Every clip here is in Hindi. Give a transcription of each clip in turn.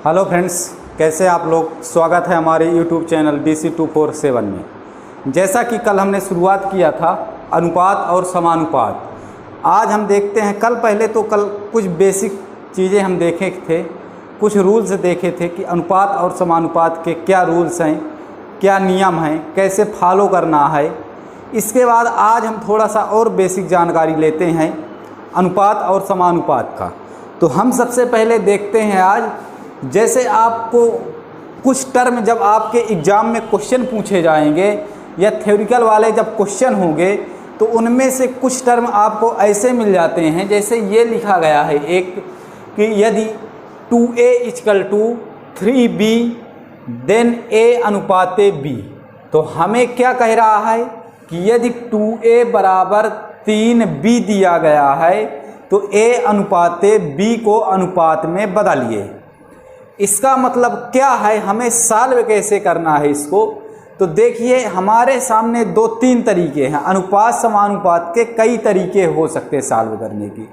हेलो फ्रेंड्स, कैसे आप लोग। स्वागत है हमारे यूट्यूब चैनल BC247 में। जैसा कि कल हमने शुरुआत किया था अनुपात और समानुपात, आज हम देखते हैं। कल कुछ बेसिक चीज़ें हम देखे थे, कुछ रूल्स देखे थे कि अनुपात और समानुपात के क्या रूल्स हैं, क्या नियम हैं, कैसे फॉलो करना है। इसके बाद आज हम थोड़ा सा और बेसिक जानकारी लेते हैं अनुपात और समानुपात का। तो हम सबसे पहले देखते हैं आज, जैसे आपको कुछ टर्म जब आपके एग्ज़ाम में क्वेश्चन पूछे जाएंगे या थ्योरिकल वाले जब क्वेश्चन होंगे तो उनमें से कुछ टर्म आपको ऐसे मिल जाते हैं। जैसे ये लिखा गया है एक कि यदि 2a = 3b देन a अनुपात b। तो हमें क्या कह रहा है कि यदि 2a = 3b दिया गया है तो a अनुपात b को अनुपात में बदलिए। इसका मतलब क्या है, हमें सॉल्व कैसे करना है इसको। तो देखिए, हमारे सामने 2-3 तरीके हैं। अनुपात समानुपात के कई तरीके हो सकते हैं सॉल्व करने की,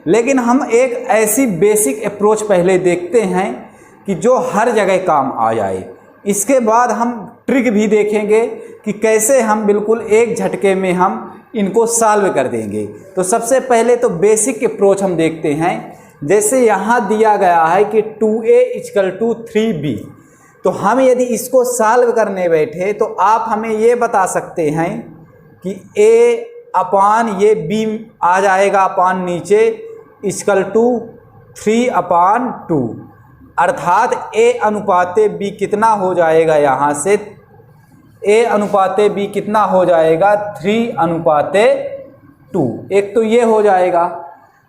लेकिन हम एक ऐसी बेसिक अप्रोच पहले देखते हैं कि जो हर जगह काम आ जाए। इसके बाद हम ट्रिक भी देखेंगे कि कैसे हम बिल्कुल एक झटके में हम इनको सॉल्व कर देंगे। तो सबसे पहले तो बेसिक अप्रोच हम देखते हैं। जैसे यहाँ दिया गया है कि 2a = 3b, तो हम यदि इसको सॉल्व करने बैठे तो आप हमें ये बता सकते हैं कि a/ये b आ जाएगा अपान नीचे = 3/2, अर्थात a अनुपात b कितना हो जाएगा, यहाँ से a अनुपात b कितना हो जाएगा 3/2। एक तो ये हो जाएगा।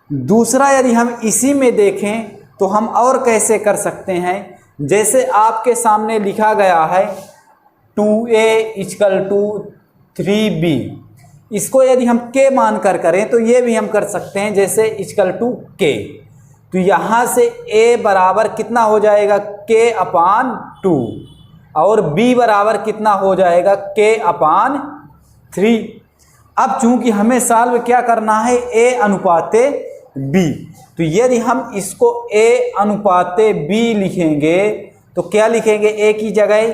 दूसरा, यदि हम इसी में देखें तो हम और कैसे कर सकते हैं। जैसे आपके सामने लिखा गया है 2a = 3b, इसको यदि हम k मानकर करें तो ये भी हम कर सकते हैं, जैसे =k। तो यहाँ से a बराबर कितना हो जाएगा k/2 और b बराबर कितना हो जाएगा k/3। अब चूंकि हमें सॉल्व क्या करना है, a अनुपात b, तो यदि हम इसको a अनुपात b लिखेंगे तो क्या लिखेंगे, a की जगह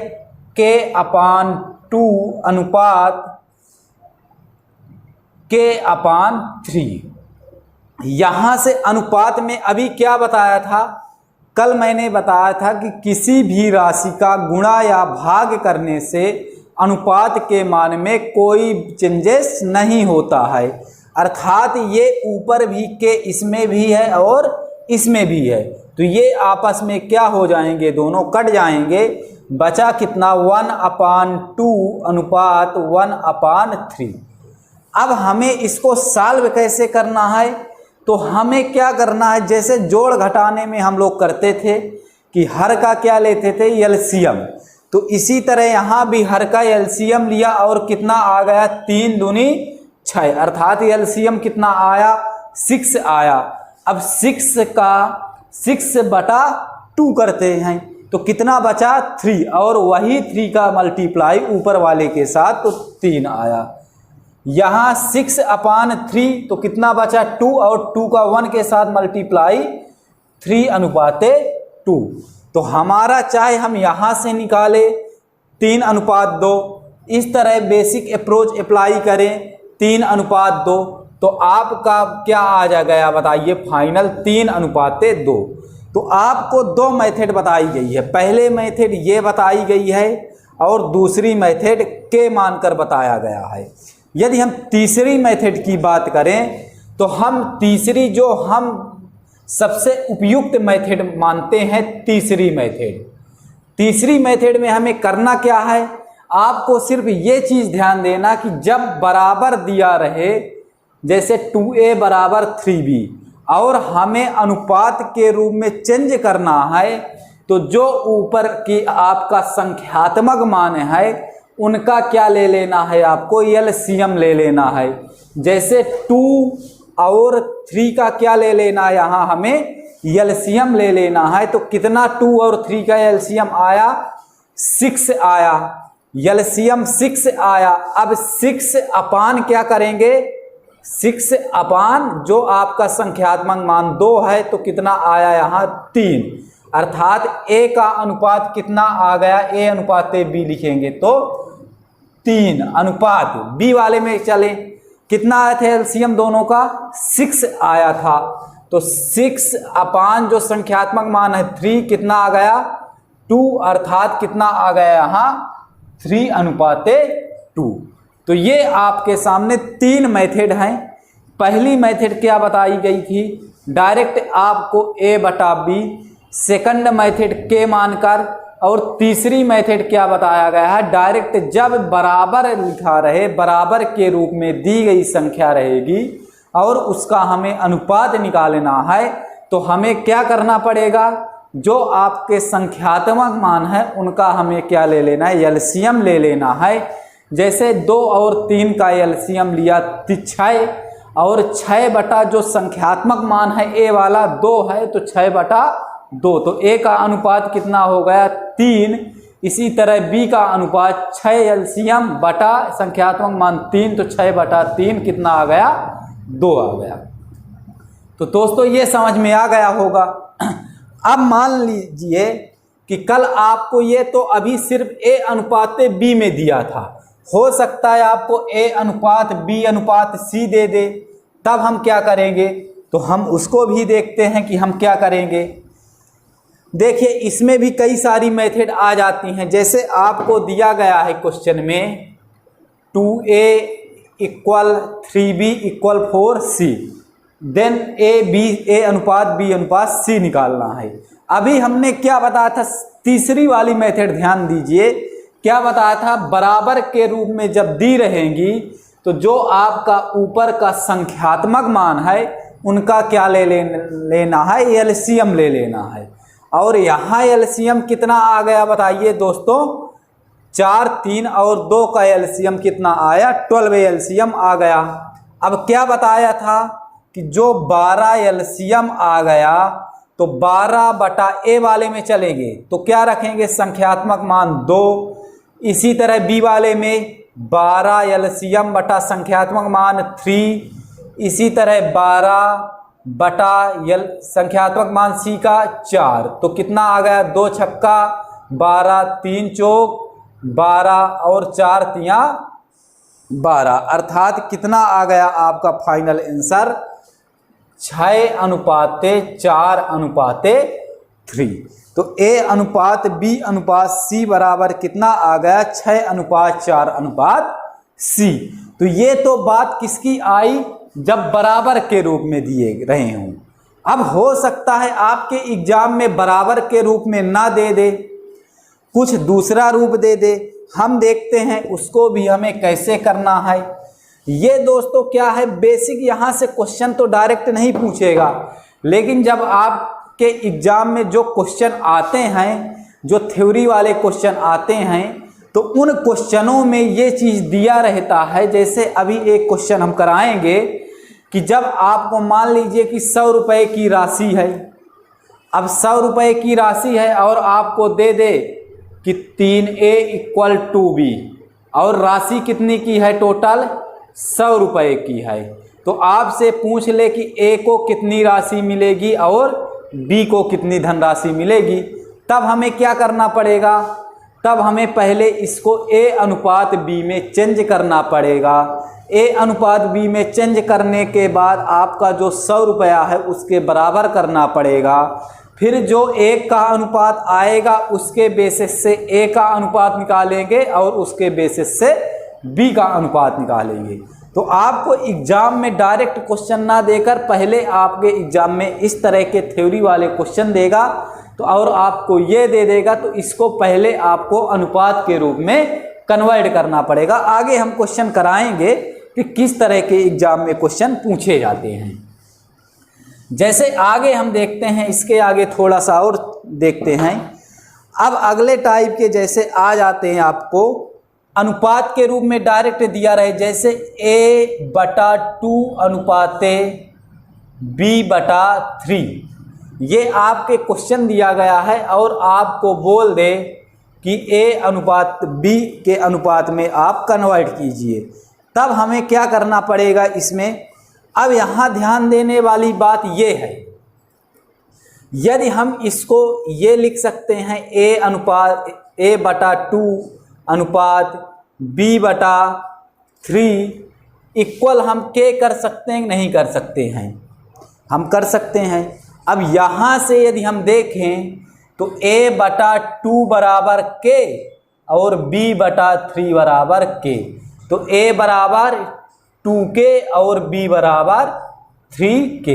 k/2 अनुपात k/3। यहाँ से अनुपात में अभी क्या बताया था, कल मैंने बताया था कि किसी भी राशि का गुणा या भाग करने से अनुपात के मान में कोई चेंजेस नहीं होता है। अर्थात ये ऊपर भी के इसमें भी है और इसमें भी है, तो ये आपस में क्या हो जाएंगे, दोनों कट जाएंगे। बचा कितना 1/2 अनुपात 1/3। अब हमें इसको सॉल्व कैसे करना है, तो हमें क्या करना है, जैसे जोड़ घटाने में हम लोग करते थे कि हर का क्या लेते थे, एलसीएम। तो इसी तरह यहाँ भी हर का एलसीएम लिया और कितना आ गया 3 दूनी 6, अर्थात एलसीएम कितना आया 6 आया। अब 6 का 6/2 करते हैं तो कितना बचा 3, और वही 3 का मल्टीप्लाई ऊपर वाले के साथ तो 3 आया। यहाँ 6/3 तो कितना बचा 2, और 2 का 1 के साथ मल्टीप्लाई 3/2। तो हमारा चाहे हम यहाँ से निकाले 3/2, इस तरह बेसिक अप्रोच अप्लाई करें 3/2, तो आपका क्या आ जा गया बताइए, फाइनल 3/2। तो आपको 2 मेथड बताई गई है। पहले मेथड ये बताई गई है और दूसरी मेथड के मानकर बताया गया है। यदि हम तीसरी मेथड की बात करें तो हम तीसरी जो हम सबसे उपयुक्त मेथड मानते हैं, तीसरी मेथड में हमें करना क्या है, आपको सिर्फ ये चीज़ ध्यान देना कि जब बराबर दिया रहे, जैसे 2a = 3b, और हमें अनुपात के रूप में चेंज करना है, तो जो ऊपर की आपका संख्यात्मक मान है उनका क्या ले लेना है, आपको एलसीएम ले लेना है। जैसे 2 और 3 का क्या ले लेना है, यहाँ हमें एलसीएम ले लेना है। तो कितना 2 और 3 का एलसीएम आया 6 आया, एलसीएम 6 आया। अब 6/, क्या करेंगे, 6/, जो आपका संख्यात्मक मान 2 है तो कितना आया यहाँ 3, अर्थात ए का अनुपात कितना आ गया, ए अनुपात बी लिखेंगे तो 3 अनुपात बी वाले में चले, कितना आया था एलसीएम दोनों का 6 आया था, तो 6 अपान जो संख्यात्मक मान है 3 कितना आ गया 2, अर्थात कितना आ गया यहाँ 3 अनुपात 2। तो ये आपके सामने 3 मेथड हैं। पहली मेथड क्या बताई गई थी, डायरेक्ट आपको ए बटा बी, सेकंड मेथड के मानकर, और तीसरी मेथड क्या बताया गया है, डायरेक्ट जब बराबर लिखा रहे, बराबर के रूप में दी गई संख्या रहेगी और उसका हमें अनुपात निकालना है, तो हमें क्या करना पड़ेगा, जो आपके संख्यात्मक मान है उनका हमें क्या ले लेना है, एलसीएम ले लेना है। जैसे 2 और 3 का एलसीएम लिया 6, और 6 बटा जो संख्यात्मक मान है ए वाला 2 है, तो 6 बटा 2, तो ए का अनुपात कितना हो गया 3। इसी तरह बी का अनुपात 6 एलसीएम बटा संख्यात्मक मान 3, तो 6 बटा 3 कितना आ गया 2 आ गया। तो दोस्तों ये समझ में आ गया होगा। अब मान लीजिए कि कल आपको ये तो अभी सिर्फ ए अनुपात बी में दिया था, हो सकता है आपको ए अनुपात बी अनुपात सी दे दे, तब हम क्या करेंगे, तो हम उसको भी देखते हैं कि हम क्या करेंगे। देखिए इसमें भी कई सारी मेथड आ जाती हैं। जैसे आपको दिया गया है क्वेश्चन में 2a = 3b = 4c, देन ए अनुपात बी अनुपात सी निकालना है। अभी हमने क्या बताया था, तीसरी वाली मेथड ध्यान दीजिए, क्या बताया था, बराबर के रूप में जब दी रहेंगी तो जो आपका ऊपर का संख्यात्मक मान है उनका क्या लेना है, एलसीएम ले लेना है। और यहाँ एलसीएम कितना आ गया बताइए दोस्तों, 4, 3 और 2 का एलसीएम कितना आया, 12 एलसीएम आ गया। अब क्या बताया था कि जो 12 एलसीएम आ गया तो 12 बटा ए वाले में चलेंगे, तो क्या रखेंगे संख्यात्मक मान 2। इसी तरह बी वाले में 12 एलसीएम बटा संख्यात्मक मान 3, इसी तरह 12 बटा संख्यात्मक मान सी का 4, तो कितना आ गया 2 छक्का 12, 3 चौक 12 और 4 तिया 12, अर्थात कितना आ गया आपका फाइनल आंसर 6 अनुपात 4 अनुपात 3। तो ए अनुपात बी अनुपात सी बराबर कितना आ गया 6 अनुपात 4 अनुपात सी। तो ये तो बात किसकी आई, जब बराबर के रूप में दिए रहे हों। अब हो सकता है आपके एग्जाम में बराबर के रूप में ना दे दे, कुछ दूसरा रूप दे दे, हम देखते हैं उसको भी हमें कैसे करना है। ये दोस्तों क्या है, बेसिक यहाँ से क्वेश्चन तो डायरेक्ट नहीं पूछेगा, लेकिन जब आपके एग्जाम में जो क्वेश्चन आते हैं, जो थ्योरी वाले क्वेश्चन आते हैं, तो उन क्वेश्चनों में ये चीज़ दिया रहता है। जैसे अभी एक क्वेश्चन हम कराएंगे कि जब आपको मान लीजिए कि 100 रुपये की राशि है, अब 100 रुपये की राशि है और आपको दे दे कि 3a = 2b, और राशि कितनी की है, टोटल 100 रुपये की है, तो आपसे पूछ ले कि ए को कितनी राशि मिलेगी और बी को कितनी धनराशि मिलेगी, तब हमें क्या करना पड़ेगा, तब हमें पहले इसको ए अनुपात बी में चेंज करना पड़ेगा। ए अनुपात बी में चेंज करने के बाद आपका जो 100 रुपया है उसके बराबर करना पड़ेगा। फिर जो ए का अनुपात आएगा उसके बेसिस से ए का अनुपात निकालेंगे और उसके बेसिस से बी का अनुपात निकालेंगे। तो आपको एग्जाम में डायरेक्ट क्वेश्चन ना देकर पहले आपके एग्जाम में इस तरह के थ्योरी वाले क्वेश्चन देगा, तो और आपको ये दे देगा, तो इसको पहले आपको अनुपात के रूप में कन्वर्ट करना पड़ेगा। आगे हम क्वेश्चन कराएंगे कि किस तरह के एग्जाम में क्वेश्चन पूछे जाते हैं। जैसे आगे हम देखते हैं, इसके आगे थोड़ा सा और देखते हैं। अब अगले टाइप के जैसे आ जाते हैं, आपको अनुपात के रूप में डायरेक्ट दिया रहे, जैसे a/2 अनुपात b/3, ये आपके क्वेश्चन दिया गया है और आपको बोल दे कि a अनुपात b के अनुपात में आप कन्वर्ट कीजिए, तब हमें क्या करना पड़ेगा इसमें। अब यहाँ ध्यान देने वाली बात ये है यदि हम इसको ये लिख सकते हैं A/2 अनुपात B/3 इक्वल हम K कर सकते हैं नहीं कर सकते हैं? हम कर सकते हैं। अब यहाँ से यदि हम देखें तो A/2 बराबर K और B/3 बराबर K, तो A बराबर 2K और B बराबर 3K।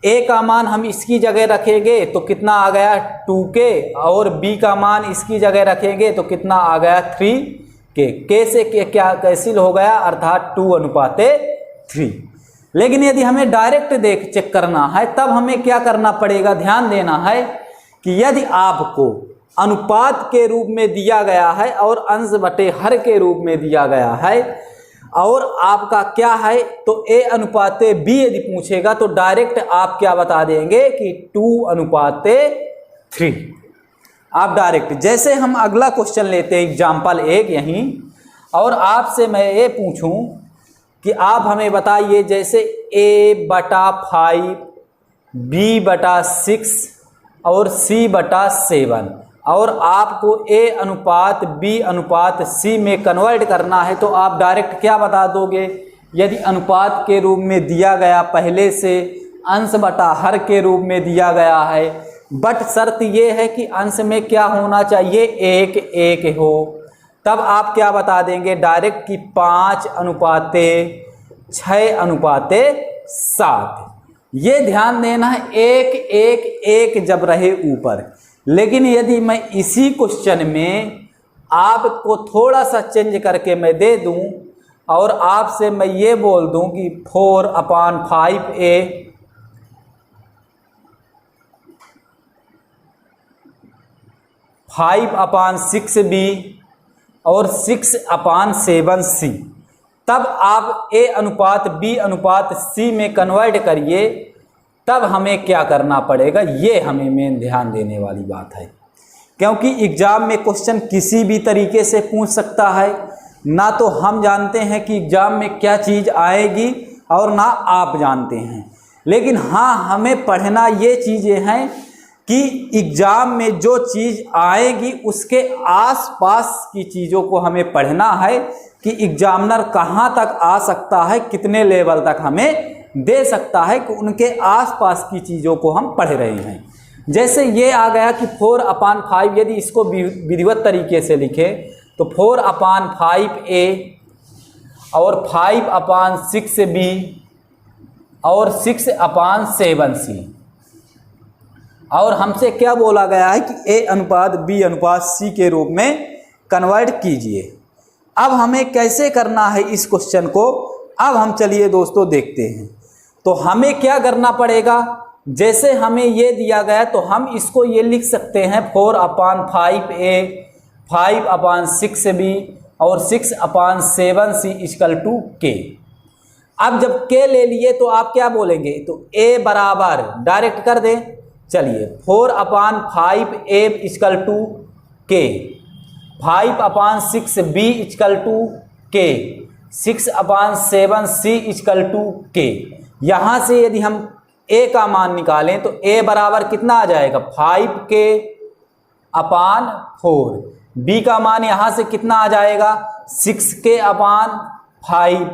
A का मान हम इसकी जगह रखेंगे तो कितना आ गया 2K, और B का मान इसकी जगह रखेंगे तो कितना आ गया 3K। K से क्या कैंसिल हो गया, अर्थात 2:3। लेकिन यदि हमें डायरेक्ट चेक करना है तब हमें क्या करना पड़ेगा, ध्यान देना है कि यदि आपको अनुपात के रूप में दिया गया है और अंश बटे हर के रूप में दिया गया है और आपका क्या है तो A/B यदि पूछेगा तो डायरेक्ट आप क्या बता देंगे कि 2:3। आप डायरेक्ट, जैसे हम अगला क्वेश्चन लेते हैं एग्जाम्पल 1 यहीं, और आपसे मैं ये पूछूं कि आप हमें बताइए जैसे A/5 B/6 और C/7 और आपको A/B/C में कन्वर्ट करना है तो आप डायरेक्ट क्या बता दोगे? यदि अनुपात के रूप में दिया गया पहले से अंश बटा हर के रूप में दिया गया है, बट शर्त ये है कि अंश में क्या होना चाहिए 1:1 हो, तब आप क्या बता देंगे डायरेक्ट कि 5:6:7। ये ध्यान देना है 1:1:1 जब रहे ऊपर। लेकिन यदि मैं इसी क्वेश्चन में आपको थोड़ा सा चेंज करके मैं दे दूं और आपसे मैं ये बोल दूं कि 4/5A 5/6B और 6/7C, तब आप A/B/C में कन्वर्ट करिए, तब हमें क्या करना पड़ेगा, ये हमें मेन ध्यान देने वाली बात है। क्योंकि एग्जाम में क्वेश्चन किसी भी तरीके से पूछ सकता है, ना तो हम जानते हैं कि एग्जाम में क्या चीज़ आएगी और ना आप जानते हैं। लेकिन हाँ, हमें पढ़ना ये चीज़ें हैं कि एग्जाम में जो चीज़ आएगी उसके आसपास की चीज़ों को हमें पढ़ना है कि एग्जामिनर कहाँ तक आ सकता है, कितने लेवल तक हमें दे सकता है, कि उनके आसपास की चीज़ों को हम पढ़ रहे हैं। जैसे ये आ गया कि 4/5, यदि इसको विधिवत तरीके से लिखे तो 4/5A और 5/6B और 6/7C, और हमसे क्या बोला गया है कि A/B/C के रूप में कन्वर्ट कीजिए। अब हमें कैसे करना है इस क्वेश्चन को, अब हम चलिए दोस्तों देखते हैं। तो हमें क्या करना पड़ेगा, जैसे हमें ये दिया गया तो हम इसको ये लिख सकते हैं 4/5A 5/6B और 6/7C = K। अब जब K ले लिए तो आप क्या बोलेंगे, तो A बराबर डायरेक्ट कर दें, चलिए 4/5A = K, 5/6B = K, 6/7C = K। यहाँ से यदि हम A का मान निकालें तो A बराबर कितना आ जाएगा 5K/4, B का मान यहाँ से कितना आ जाएगा 6K/5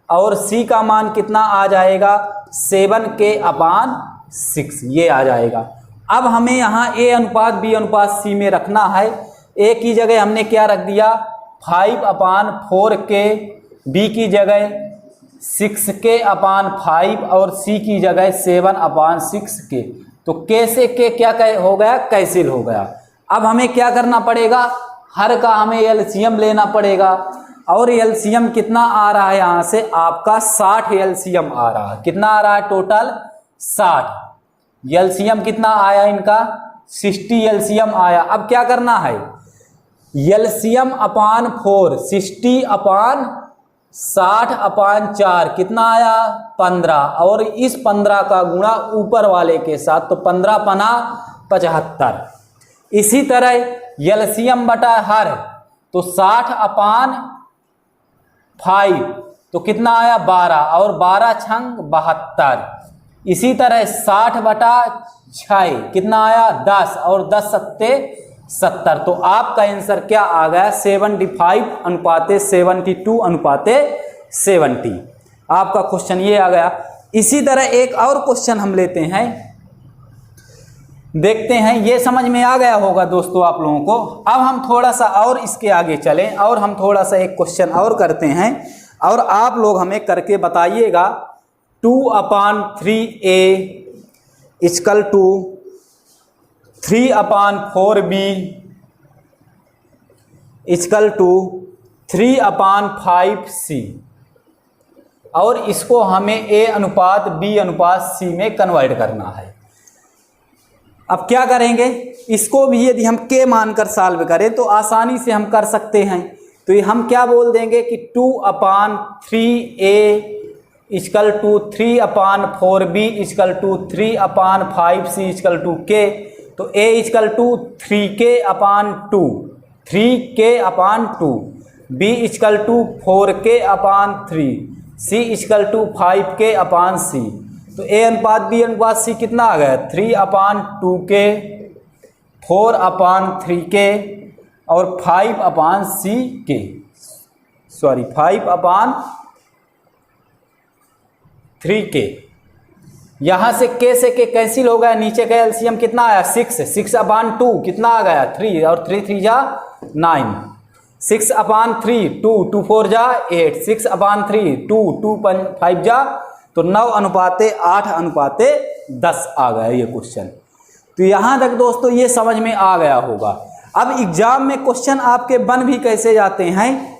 और C का मान कितना आ जाएगा 7K/6, ये आ जाएगा। अब हमें यहाँ A/B/C में रखना है। A की जगह हमने क्या रख दिया 5/4K, B की जगह 6K/5 और C की जगह 7/6K। तो K से K क्या हो गया, कैंसिल हो गया। अब हमें क्या करना पड़ेगा, हर का हमें एलसीएम लेना पड़ेगा, और एलसीएम कितना आ रहा है यहाँ से आपका 60 एलसीएम आ रहा है। कितना आ रहा है टोटल 60। एलसीएम कितना आया इनका 60 एलसीएम आया। अब क्या करना है एलसीएम अपान 4 60/60/4 कितना आया 15, और इस 15 का गुणा ऊपर वाले के साथ, तो 15×5 = 75। इसी तरह एलसीएम बटा हर, तो 60/5 तो कितना आया 12, और 12×6 = 72। इसी तरह 60/4 6, कितना आया 10 और 10 सत्ते 70। तो आपका आंसर क्या आ गया 75/72/70। आपका क्वेश्चन ये आ गया। इसी तरह एक और क्वेश्चन हम लेते हैं, देखते हैं, ये समझ में आ गया होगा दोस्तों आप लोगों को। अब हम थोड़ा सा और इसके आगे चलें और हम थोड़ा सा एक क्वेश्चन और करते हैं और आप लोग हमें करके बताइएगा। 2/3a equal to 3/4b equal to 3/5c और इसको हमें a/b/c में कन्वर्ट करना है। अब क्या करेंगे, इसको भी यदि हम k मानकर सॉल्व करें तो आसानी से हम कर सकते हैं। तो ये हम क्या बोल देंगे कि 2/3a equal to 3/4b equal to 3/5c equal to k। तो a equal to 3k/2 b equal to 4k/3 c equal to 5k/c। तो a/b/c कितना आ गया 3/2k 4/3k और 5/3k। यहाँ से k से k कैंसिल हो गया, नीचे का एलसीएम कितना आया 6/2 कितना आ गया 3 और 3 3 जा 9 6/3 2 4 जा 8 6/3 2 5 जा तो 9:8:10 आ गया ये क्वेश्चन। तो यहाँ तक दोस्तों ये समझ में आ गया होगा। अब एग्जाम में क्वेश्चन आपके बन भी कैसे जाते हैं,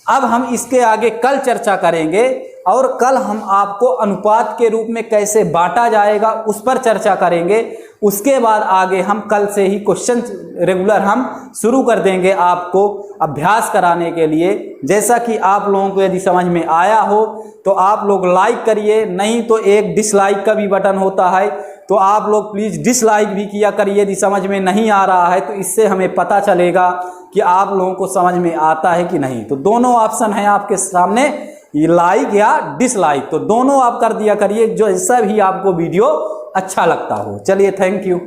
अब हम इसके आगे कल चर्चा करेंगे और कल हम आपको अनुपात के रूप में कैसे बांटा जाएगा उस पर चर्चा करेंगे। उसके बाद आगे हम कल से ही क्वेश्चन रेगुलर हम शुरू कर देंगे आपको अभ्यास कराने के लिए। जैसा कि आप लोगों को यदि समझ में आया हो तो आप लोग लाइक करिए, नहीं तो एक डिसलाइक का भी बटन होता है, तो आप लोग प्लीज़ डिसलाइक भी किया करिए यदि समझ में नहीं आ रहा है, तो इससे हमें पता चलेगा कि आप लोगों को समझ में आता है कि नहीं। तो दोनों ऑप्शन हैं आपके सामने, ये लाइक या डिसलाइक, तो दोनों आप कर दिया करिए जो जैसा भी आपको वीडियो अच्छा लगता हो। चलिए, थैंक यू।